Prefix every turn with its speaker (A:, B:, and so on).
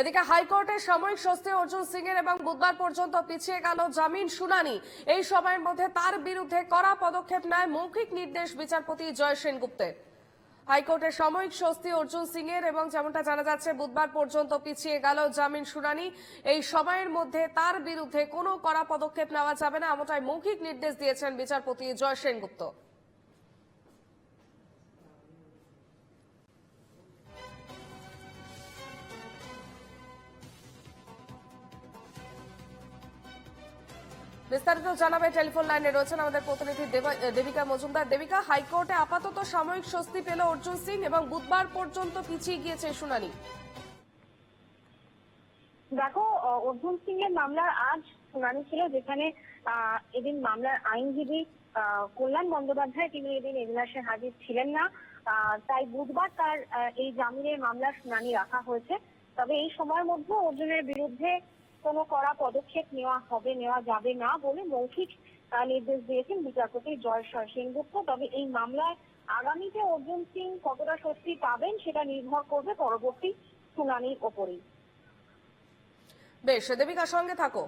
A: এদিকে হাইকোর্টের সাময়িক স্বস্তি অর্জুন সিং এর এবং বুধবার পর্যন্ত পিছিয়ে গেল জামিন শুনানি। এই সময়ের মধ্যে তার বিরুদ্ধে কড়া পদক্ষেপ নেয় মৌখিক নির্দেশ বিচারপতি জয় সেনগুপ্তের। হাইকোর্টের সাময়িক স্বস্তি অর্জুন সিং এর এবং যেমনটা জানা যাচ্ছে বুধবার পর্যন্ত পিছিয়ে গেল জামিন শুনানি। এই সময়ের মধ্যে তার বিরুদ্ধে কোনো কড়া পদক্ষেপ নেওয়া যাবে না, এমনটাই মৌখিক নির্দেশ দিয়েছেন বিচারপতি জয় সেনগুপ্ত। বিস্তারিত জানাবে টেলিফোন লাইনে রয়েছেন আমাদের প্রতিনিধি দেবিকা মজুমদার। দেবিকা, হাইকোর্টে আপাতত সাময়িক স্বস্তি পেল অর্জুন সিং এবং বুধবার পর্যন্ত পিছিয়ে গিয়েছে শুনানি।
B: দেখো, অর্জুন সিং এর মামলার আজ শুনানি ছিল, যেখানে এদিন মামলার আইনজীবী কল্যাণ বন্দ্যোপাধ্যায় তিনি এদিন এজলাসে হাজির ছিলেন না। তাই বুধবার তার এই জামিনের মামলার শুনানি রাখা হয়েছে। তবে এই সময়ের মধ্যে অর্জুনের বিরুদ্ধে কোনো কড়া পদক্ষেপ নেওয়া যাবে না বলে মৌখিক নির্দেশ দিয়েছেন বিচারপতি জয় সেনগুপ্ত। তবে এই মামলায় আগামীতে অর্জুন সিং কতটা স্বস্তি পাবেন সেটা নির্ভর করবে পরবর্তী শুনানির ওপরেই।
A: বেশ, দেবিকার সঙ্গে থাকো।